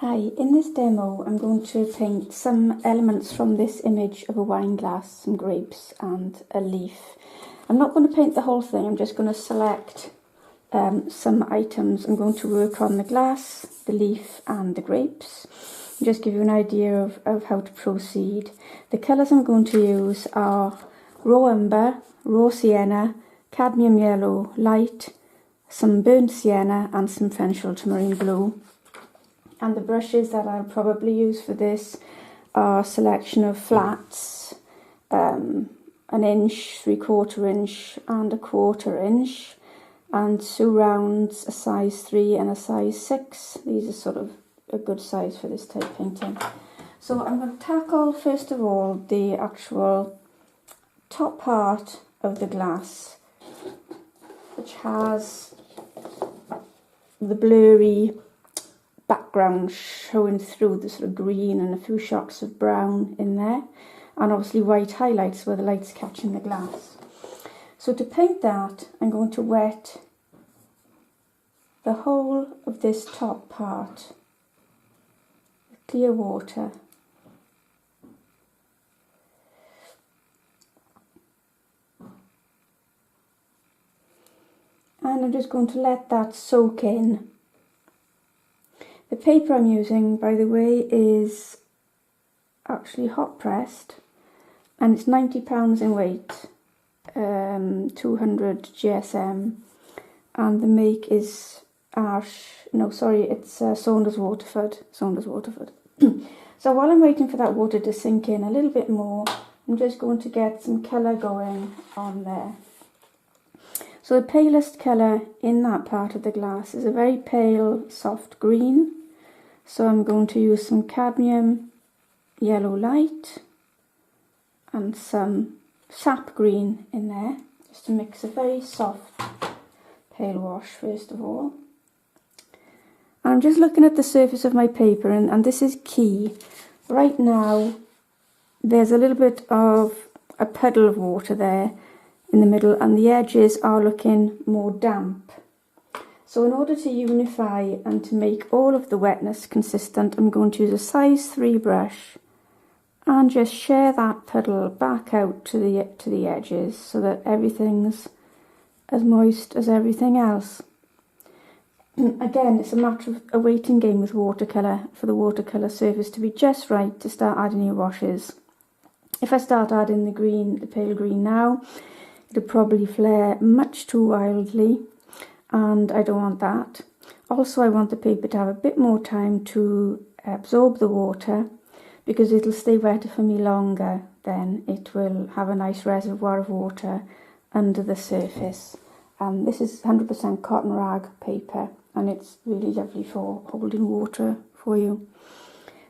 Hi, in this demo I'm going to paint some elements from this image of a wine glass, some grapes and a leaf. I'm not going to paint the whole thing, I'm just going to select some items. I'm going to work on the glass, the leaf and the grapes. Just give you an idea of how to proceed. The colours I'm going to use are raw umber, raw sienna, cadmium yellow, light, some burnt sienna and some Fennell ultramarine blue. And the brushes that I'll probably use for this are a selection of flats, an inch, 3/4 inch and a 1/4 inch, and two rounds, a size 3 and a size 6. These are sort of a good size for this type painting. So I'm going to tackle first of all the actual top part of the glass, which has the blurry background showing through the sort of green and a few shocks of brown in there, and obviously white highlights where the light's catching the glass. So to paint that, I'm going to wet the whole of this top part with clear water. And I'm just going to let that soak in. The paper I'm using, by the way, is actually hot pressed, and it's £90 in weight, 200 GSM, and the make is Saunders Waterford. So while I'm waiting for that water to sink in a little bit more, I'm just going to get some colour going on there. So the palest colour in that part of the glass is a very pale, soft green. So I'm going to use some cadmium yellow light and some sap green in there, just to mix a very soft pale wash first of all. I'm just looking at the surface of my paper, and this is key. Right now there's a little bit of a puddle of water there in the middle, and the edges are looking more damp. So in order to unify and to make all of the wetness consistent, I'm going to use a size 3 brush and just share that puddle back out to the edges so that everything's as moist as everything else. Again, it's a matter of a waiting game with watercolour for the watercolour surface to be just right to start adding your washes. If I start adding the pale green now, it'll probably flare much too wildly, and I don't want that. Also, I want the paper to have a bit more time to absorb the water, because it'll stay wetter for me longer. Then it will have a nice reservoir of water under the surface. This is 100% cotton rag paper, and it's really lovely for holding water for you.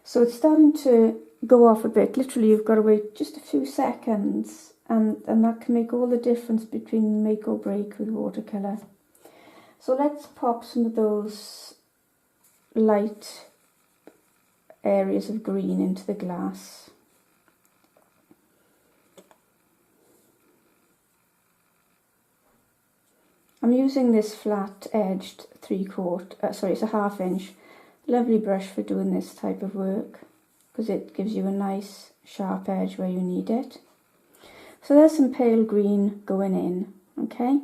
So it's starting to go off a bit. Literally, you've got to wait just a few seconds, and that can make all the difference between make or break with watercolour. So let's pop some of those light areas of green into the glass. I'm using this flat edged it's a 1/2 inch, lovely brush for doing this type of work, because it gives you a nice sharp edge where you need it. So there's some pale green going in, okay?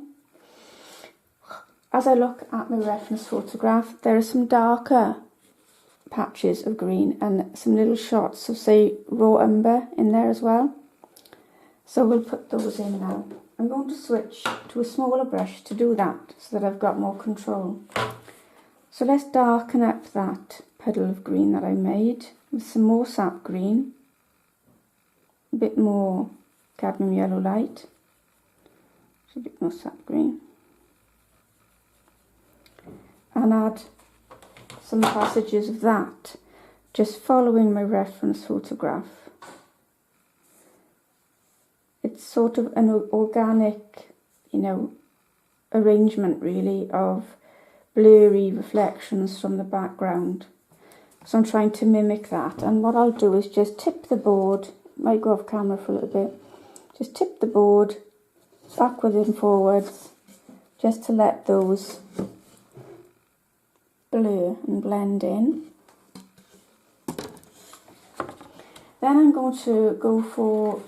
As I look at my reference photograph, there are some darker patches of green and some little shots of, say, raw umber in there as well. So we'll put those in now. I'm going to switch to a smaller brush to do that, so that I've got more control. So let's darken up that puddle of green that I made with some more sap green, a bit more cadmium yellow light, a bit more sap green, and add some passages of that, just following my reference photograph. It's sort of an organic, arrangement really of blurry reflections from the background. So I'm trying to mimic that, and what I'll do is just tip the board, might go off camera for a little bit, just tip the board backwards and forwards, just to let those blur and blend in. Then I'm going to go for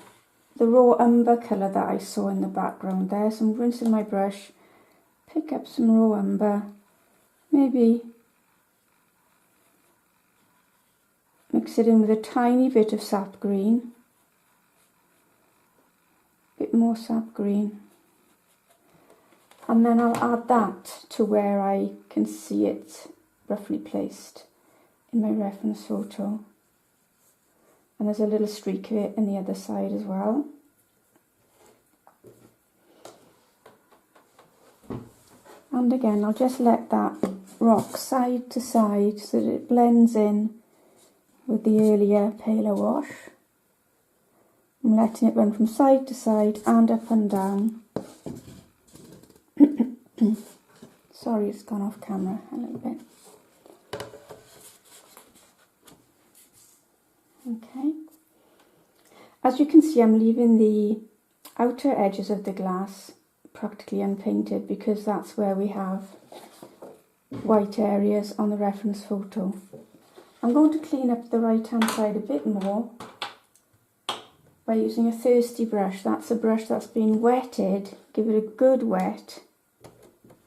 the raw umber colour that I saw in the background there. So I'm rinsing my brush, pick up some raw umber, maybe mix it in with a tiny bit of sap green, a bit more sap green, and then I'll add that to where I can see it roughly placed in my reference photo. And there's a little streak of it in the other side as well. And again, I'll just let that rock side to side so that it blends in with the earlier paler wash. I'm letting it run from side to side and up and down. Sorry, it's gone off camera a little bit. Okay. As you can see, I'm leaving the outer edges of the glass practically unpainted because that's where we have white areas on the reference photo. I'm going to clean up the right hand side a bit more by using a thirsty brush. That's a brush that's been wetted. Give it a good wet.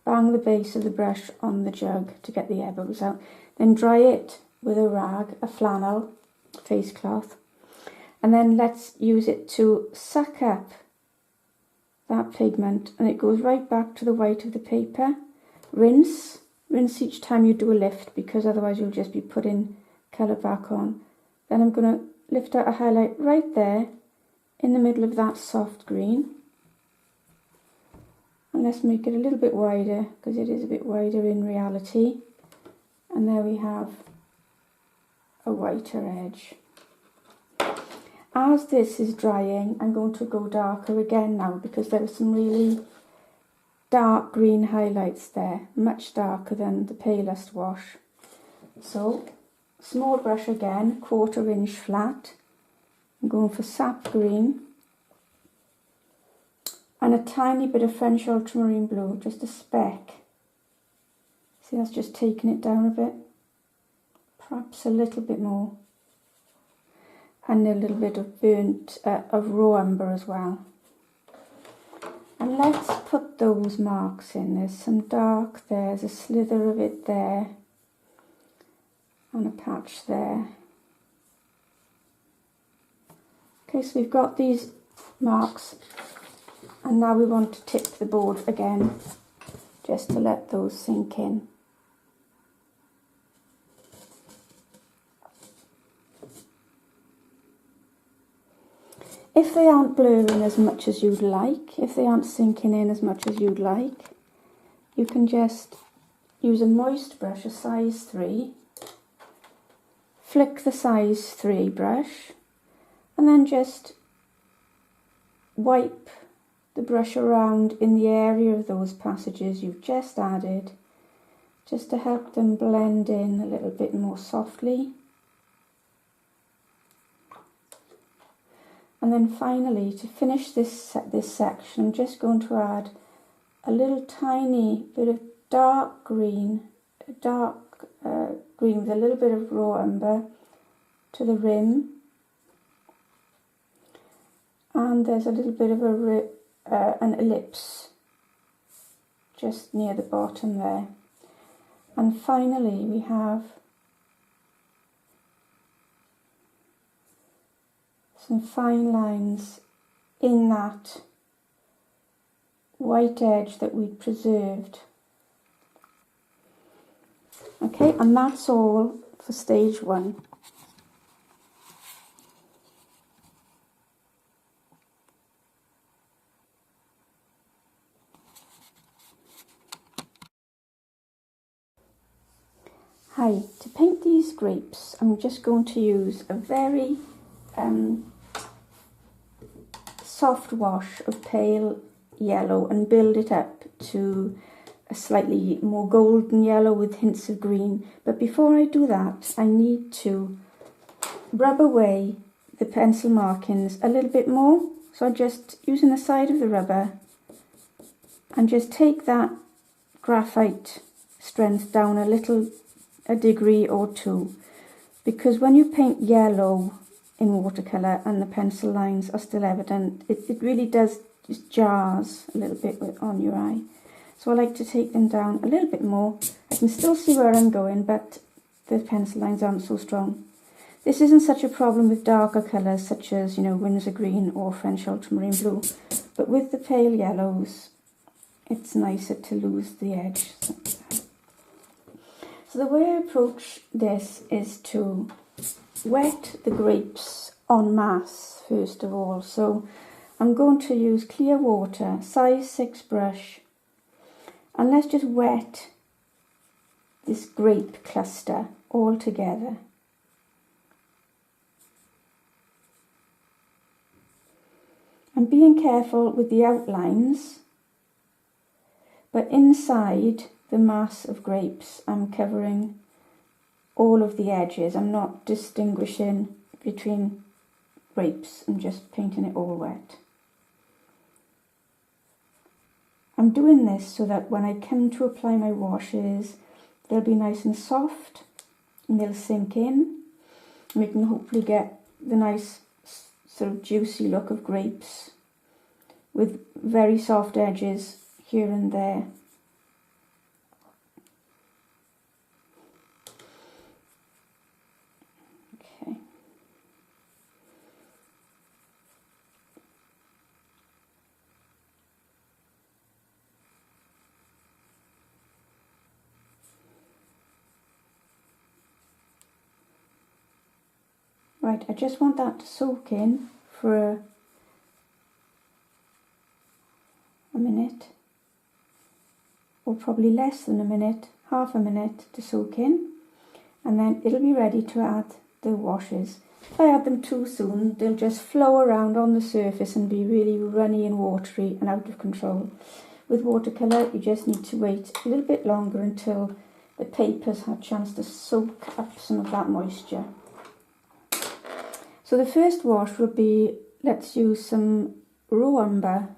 Bang the base of the brush on the jug to get the air bubbles out. Then dry it with a rag, a flannel, face cloth. And then let's use it to suck up that pigment, and it goes right back to the white of the paper. Rinse each time you do a lift because otherwise you'll just be putting colour back on. Then I'm going to lift out a highlight right there in the middle of that soft green. And let's make it a little bit wider because it is a bit wider in reality. And there we have a whiter edge. As this is drying, I'm going to go darker again now because there are some really dark green highlights there, much darker than the palest wash. So, small brush again, 1/4 inch flat. I'm going for sap green and a tiny bit of French ultramarine blue, just a speck. See, that's just taking it down a bit, perhaps a little bit more. And a little bit of burnt, of raw umber as well. And let's put those marks in. There's some dark there, there's a slither of it there, and a patch there. Okay, so we've got these marks, and now we want to tip the board again, just to let those sink in. If they aren't blurring as much as you'd like, if they aren't sinking in as much as you'd like, you can just use a moist brush, a size 3, flick the size 3 brush, and then just wipe the brush around in the area of those passages you've just added, just to help them blend in a little bit more softly. And then finally, to finish this section, I'm just going to add a little tiny bit of dark green with a little bit of raw umber to the rim. And there's a little bit of an ellipse just near the bottom there. And finally, we have some fine lines in that white edge that we'd preserved. Okay, and that's all for stage 1. Hi, to paint these grapes, I'm just going to use a very soft wash of pale yellow and build it up to a slightly more golden yellow with hints of green. But before I do that, I need to rub away the pencil markings a little bit more. So I'm just using the side of the rubber and just take that graphite strength down a degree or 2. Because when you paint yellow in watercolour and the pencil lines are still evident. It really does just jars a little bit on your eye. So I like to take them down a little bit more. I can still see where I'm going, but the pencil lines aren't so strong. This isn't such a problem with darker colours such as, you know, Winsor green or French ultramarine blue, but with the pale yellows, it's nicer to lose the edge. So the way I approach this is to wet the grapes en masse first of all. So I'm going to use clear water, size 6 brush, and let's just wet this grape cluster all together. I'm being careful with the outlines, but inside the mass of grapes I'm covering all of the edges. I'm not distinguishing between grapes, I'm just painting it all wet. I'm doing this so that when I come to apply my washes, they'll be nice and soft and they'll sink in. And we can hopefully get the nice sort of juicy look of grapes with very soft edges here and there. Okay. Right, I just want that to soak in for a minute, or probably less than a minute, half a minute to soak in, and then it'll be ready to add the washes. If I add them too soon, they'll just flow around on the surface and be really runny and watery and out of control. With watercolour, you just need to wait a little bit longer until the papers have a chance to soak up some of that moisture. So the first wash will be, let's use some raw umber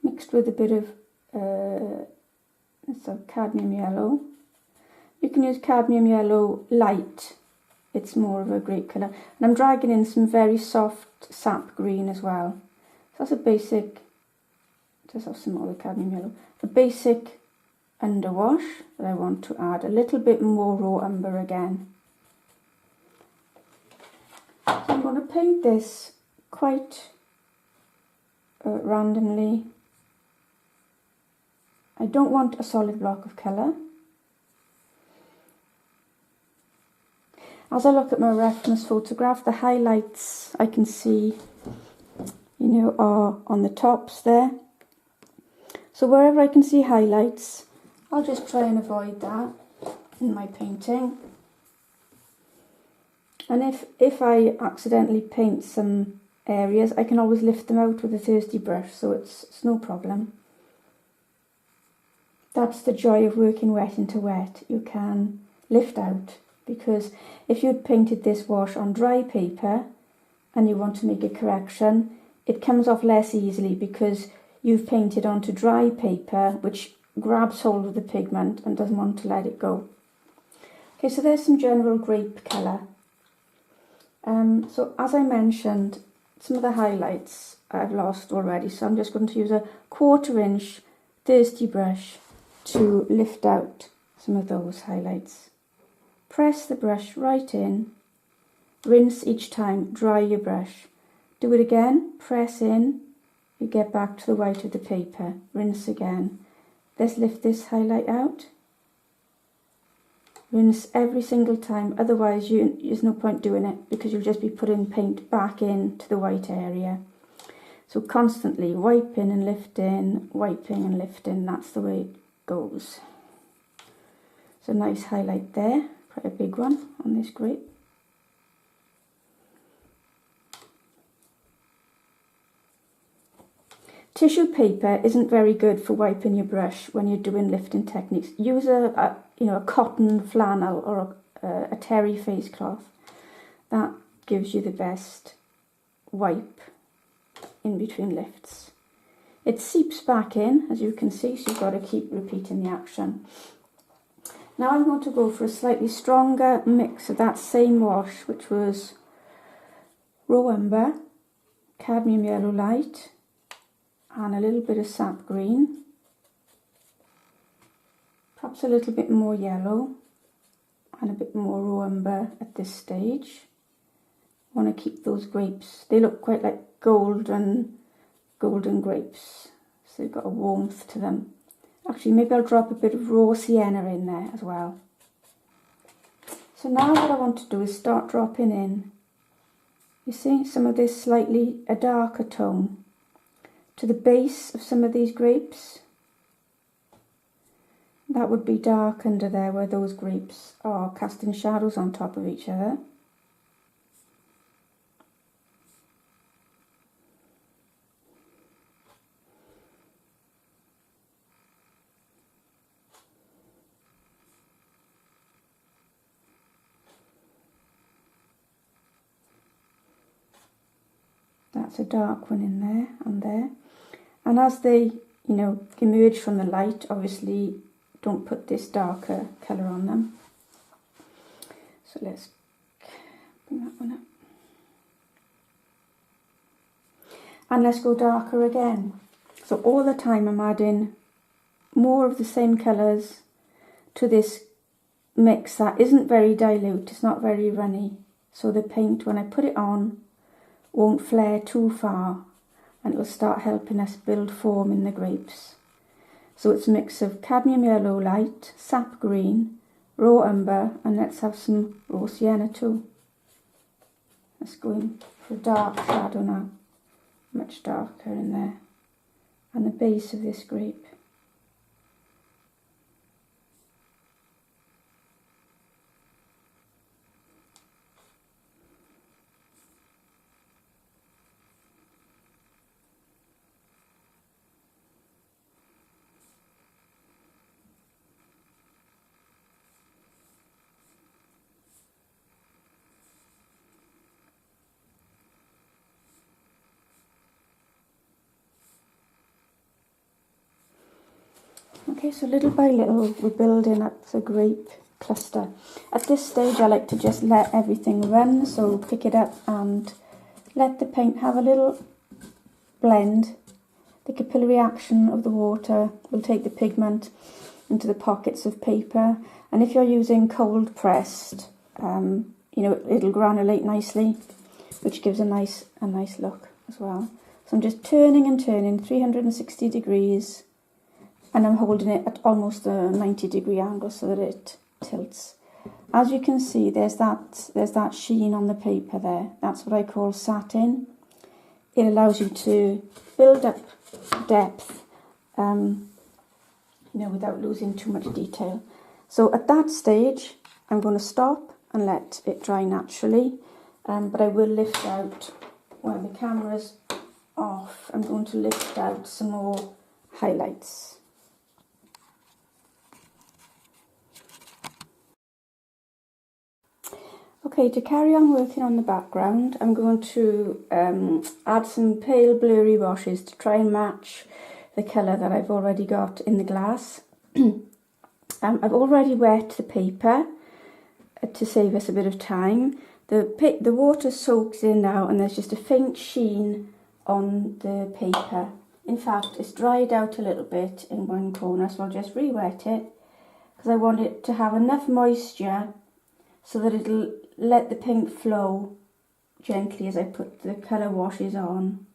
mixed with a bit of cadmium yellow. You can use cadmium yellow light, it's more of a grape colour. And I'm dragging in some very soft sap green as well. So that's a basic, just have some more cadmium yellow. A basic underwash that I want to add a little bit more raw umber again. So I'm going to paint this quite randomly. I don't want a solid block of colour. As I look at my reference photograph, the highlights I can see, you know, are on the tops there. So wherever I can see highlights, I'll just try and avoid that in my painting. And if I accidentally paint some areas, I can always lift them out with a thirsty brush, so it's no problem. That's the joy of working wet into wet. You can lift out, because if you'd painted this wash on dry paper and you want to make a correction, it comes off less easily because you've painted onto dry paper, which grabs hold of the pigment and doesn't want to let it go. Okay, so there's some general grape colour. So as I mentioned, some of the highlights I've lost already, so I'm just going to use a 1/4 inch thirsty brush to lift out some of those highlights. Press the brush right in, rinse each time, dry your brush. Do it again, press in, you get back to the white of the paper, rinse again. Let's lift this highlight out. Rinse every single time, otherwise there's no point doing it because you'll just be putting paint back into the white area. So constantly wiping and lifting, wiping and lifting, that's the way it goes. So nice highlight there, quite a big one on this grape. Tissue paper isn't very good for wiping your brush when you're doing lifting techniques. Use a cotton flannel or a terry face cloth. That gives you the best wipe in between lifts. It seeps back in, as you can see, so you've got to keep repeating the action. Now I'm going to go for a slightly stronger mix of that same wash, which was raw umber, cadmium yellow light, and a little bit of sap green. Perhaps a little bit more yellow and a bit more raw umber at this stage. I want to keep those grapes, they look quite like golden grapes, so they've got a warmth to them. Actually, maybe I'll drop a bit of raw sienna in there as well. So now what I want to do is start dropping in, you see, some of this slightly a darker tone to the base of some of these grapes. That would be dark under there where those grapes are casting shadows on top of each other. That's a dark one in there and there. And as they, emerge from the light, obviously don't put this darker colour on them. So let's bring that one up. And let's go darker again. So all the time I'm adding more of the same colours to this mix that isn't very dilute, it's not very runny. So the paint, when I put it on, won't flare too far, and it'll start helping us build form in the grapes. So it's a mix of cadmium yellow light, sap green, raw umber, and let's have some raw sienna too. Let's go in for a dark shadow now, much darker in there, and the base of this grape. Okay, so little by little we're building up the grape cluster. At this stage I like to just let everything run, so pick it up and let the paint have a little blend. The capillary action of the water will take the pigment into the pockets of paper, and if you're using cold pressed, it'll granulate nicely, which gives a nice look as well. So I'm just turning and turning 360 degrees, and I'm holding it at almost a 90-degree angle so that it tilts. As you can see, there's that sheen on the paper there. That's what I call satin. It allows you to build up depth, without losing too much detail. So at that stage, I'm going to stop and let it dry naturally, but I will lift out, while the camera's off, I'm going to lift out some more highlights. Okay, to carry on working on the background, I'm going to add some pale blurry washes to try and match the colour that I've already got in the glass. I've already wet the paper to save us a bit of time. The water soaks in now and there's just a faint sheen on the paper. In fact, it's dried out a little bit in one corner, so I'll just re-wet it because I want it to have enough moisture so that it'll let the paint flow gently as I put the colour washes on.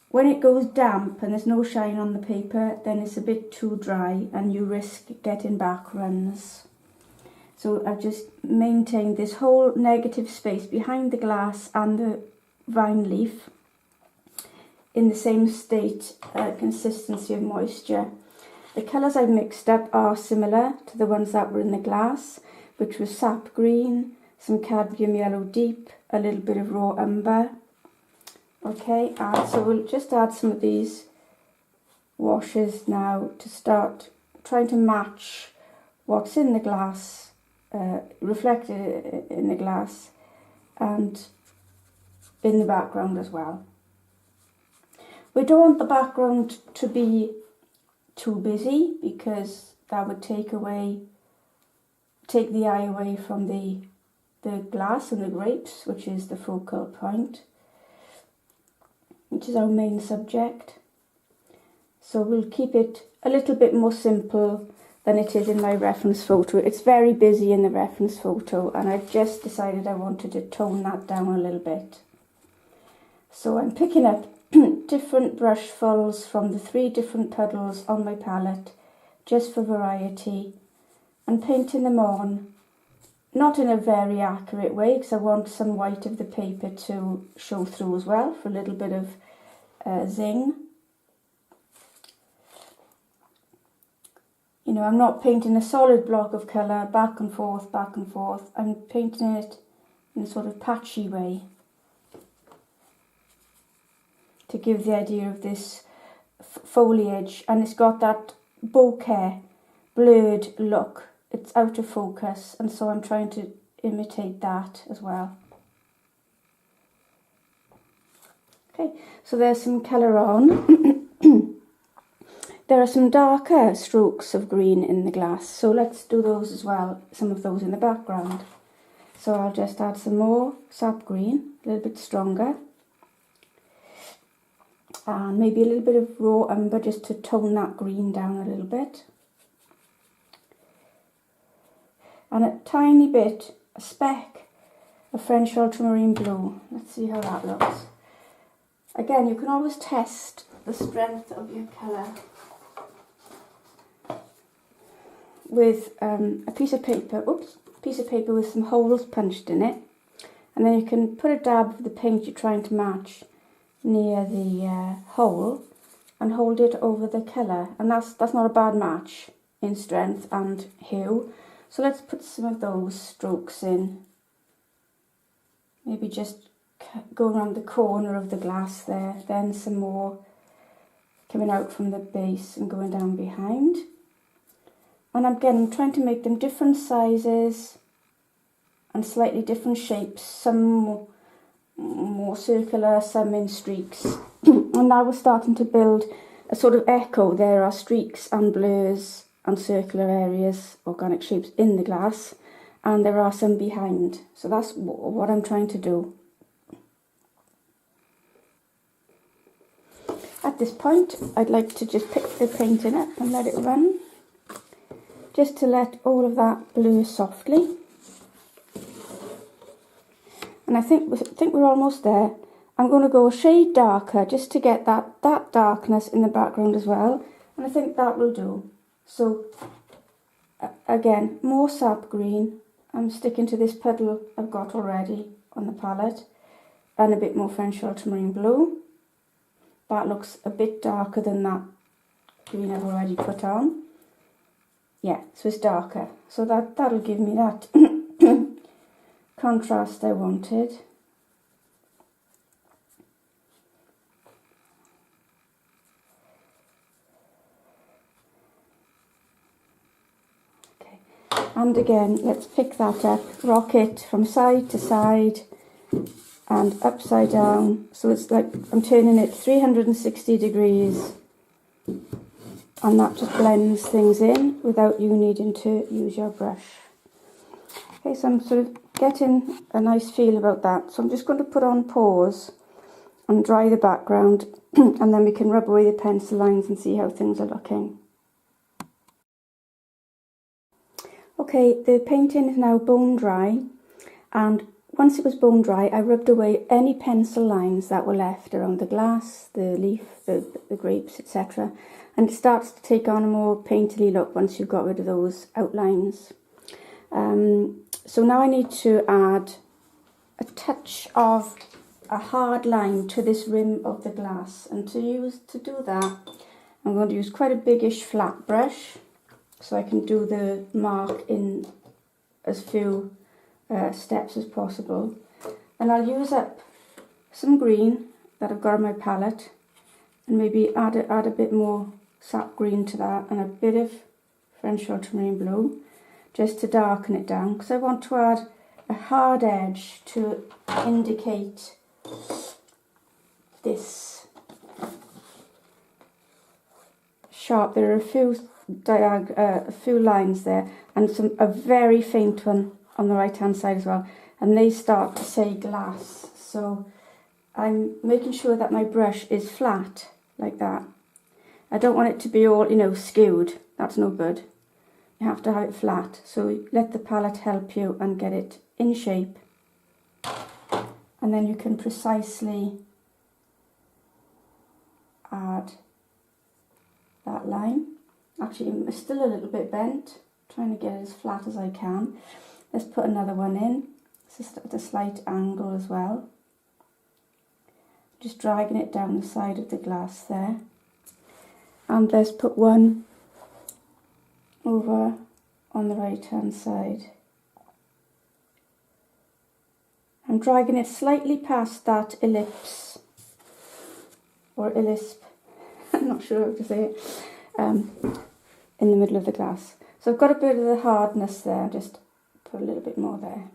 When it goes damp and there's no shine on the paper, then it's a bit too dry and you risk getting back runs. So I've just maintained this whole negative space behind the glass and the vine leaf in the same state, consistency of moisture. The colours I've mixed up are similar to the ones that were in the glass, which was sap green, some cadmium yellow deep, a little bit of raw umber. Okay, and so we'll just add some of these washes now to start trying to match what's in the glass, reflected in the glass, and in the background as well. We don't want the background to be too busy because that would take away take the eye away from the glass and the grapes, which is the focal point, which is our main subject. So we'll keep it a little bit more simple than it is in my reference photo. It's very busy in the reference photo, and I've just decided I wanted to tone that down a little bit. So I'm picking up different brushfuls from the 3 different puddles on my palette, just for variety, and painting them on, not in a very accurate way, because I want some white of the paper to show through as well, for a little bit of zing. You know, I'm not painting a solid block of colour back and forth, back and forth. I'm painting it in a sort of patchy way to give the idea of this foliage, and it's got that bokeh, blurred look. It's out of focus, and so I'm trying to imitate that as well. Okay, so there's some colour on. There are some darker strokes of green in the glass, so let's do those as well, some of those in the background. So I'll just add some more sap green, a little bit stronger, and maybe a little bit of raw umber just to tone that green down a little bit. And a tiny bit, a speck of French ultramarine blue. Let's see how that looks. Again, you can always test the strength of your colour with a piece of paper, with some holes punched in it, and then you can put a dab of the paint you're trying to match near the hole and hold it over the colour, and that's not a bad match in strength and hue. So let's put some of those strokes in, maybe just go around the corner of the glass there, then some more coming out from the base and going down behind. And again, I'm trying to make them different sizes and slightly different shapes, some more circular, some in streaks. And now we're starting to build a sort of echo. There are streaks and blurs and circular areas, organic shapes in the glass, and there are some behind. So that's what I'm trying to do. At this point, I'd like to just pick the painting up and let it run, just to let all of that blur softly. And I think we're almost there. I'm going to go a shade darker just to get that darkness in the background as well, and I think that will do. So again, more sap green. I'm sticking to this puddle I've got already on the palette, and a bit more French ultramarine blue. That looks a bit darker than that green I've already put on. Yeah, so it's darker. So that'll give me that contrast I wanted. Okay, and again, let's pick that up, rock it from side to side and upside down. So it's like I'm turning it 360 degrees. And that just blends things in without you needing to use your brush. Okay, so I'm sort of getting a nice feel about that. So I'm just going to put on pause and dry the background, and then we can rub away the pencil lines and see how things are looking. Okay, the painting is now bone dry, and once it was bone dry, I rubbed away any pencil lines that were left around the glass, the leaf, the grapes, etc. And it starts to take on a more painterly look once you've got rid of those outlines. So now I need to add a touch of a hard line to this rim of the glass. And to do that, I'm going to use quite a biggish flat brush, so I can do the mark in as few steps as possible. And I'll use up some green that I've got on my palette, and maybe add a bit more sap green to that, and a bit of French ultramarine blue, just to darken it down, because I want to add a hard edge to indicate this sharp. There are a few a few lines there, and a very faint one on the right hand side as well, and they start to say glass. So I'm making sure that my brush is flat like that. I don't want it to be all, you know, skewed. That's no good. You have to have it flat. So let the palette help you and get it in shape, and then you can precisely add that line. Actually, it's still a little bit bent, trying to get it as flat as I can. Let's put another one in. It's just at a slight angle as well. Just dragging it down the side of the glass there. And let's put one over on the right hand side. I'm dragging it slightly past that ellipse, or ellisp, I'm not sure how to say it, in the middle of the glass. So I've got a bit of the hardness there, just put a little bit more there.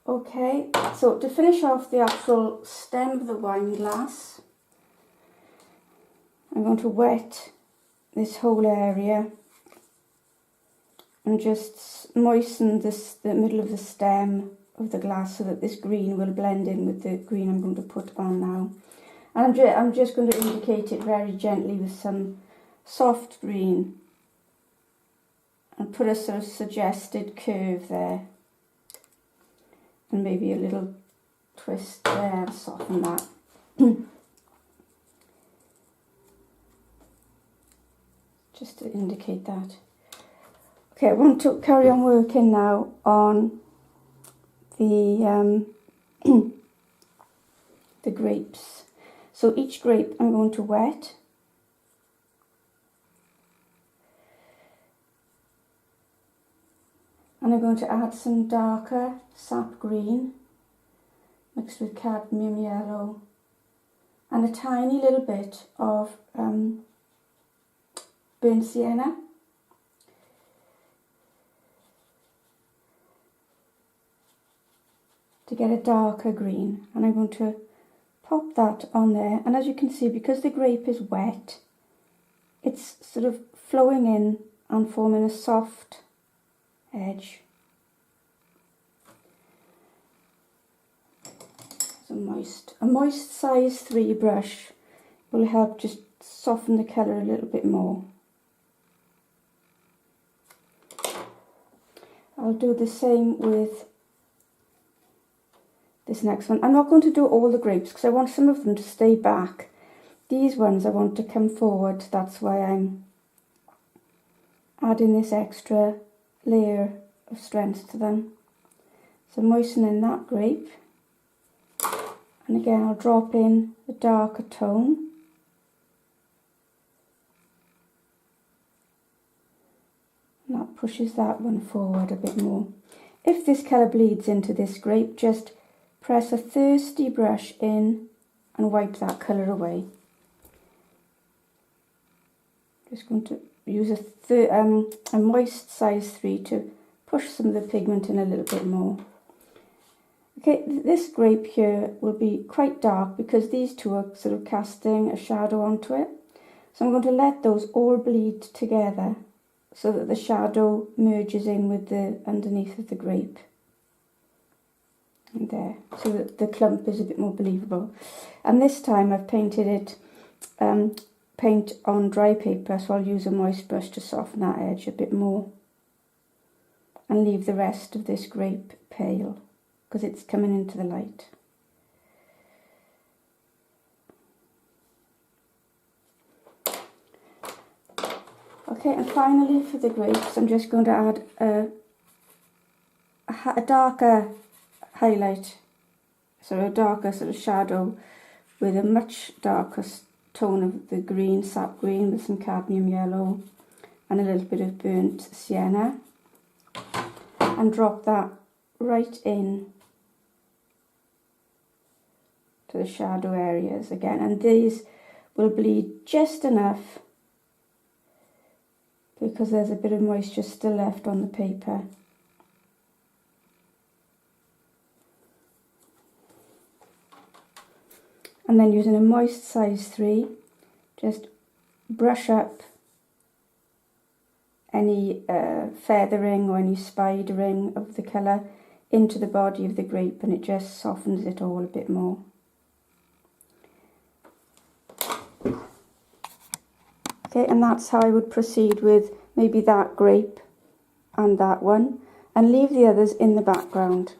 Okay, so to finish off the actual stem of the wine glass, I'm going to wet this whole area and just moisten the middle of the stem of the glass so that this green will blend in with the green I'm going to put on now. And I'm just going to indicate it very gently with some soft green and put a sort of suggested curve there, and maybe a little twist there and soften that. Just to indicate that. Okay, I want to carry on working now on the the grapes. So each grape I'm going to wet. And I'm going to add some darker sap green mixed with cadmium yellow and a tiny little bit of burnt sienna. To get a darker green, and I'm going to pop that on there, and as you can see, because the grape is wet, it's sort of flowing in and forming a soft edge. So a moist size 3 brush will help just soften the colour a little bit more. I'll do the same with this next one. I'm not going to do all the grapes because I want some of them to stay back. These ones I want to come forward, that's why I'm adding this extra layer of strength to them. So moistening that grape, and again I'll drop in a darker tone. And that pushes that one forward a bit more. If this colour bleeds into this grape, just press a thirsty brush in and wipe that colour away. Just going to use a moist size 3 to push some of the pigment in a little bit more. Okay, this grape here will be quite dark because these two are sort of casting a shadow onto it. So I'm going to let those all bleed together so that the shadow merges in with the underneath of the grape. And there, so that the clump is a bit more believable. And this time I've painted it paint on dry paper, so I'll use a moist brush to soften that edge a bit more and leave the rest of this grape pale because it's coming into the light. Okay, and finally for the grapes I'm just going to add a darker highlight, so a darker sort of shadow with a much darker tone of the green, sap green, with some cadmium yellow and a little bit of burnt sienna, and drop that right in to the shadow areas again, and these will bleed just enough because there's a bit of moisture still left on the paper. And then using a moist size 3, just brush up any feathering or any spidering of the colour into the body of the grape, and it just softens it all a bit more. Okay, and that's how I would proceed with maybe that grape and that one, and leave the others in the background.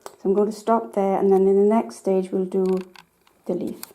So I'm going to stop there, and then in the next stage we'll do the leaf.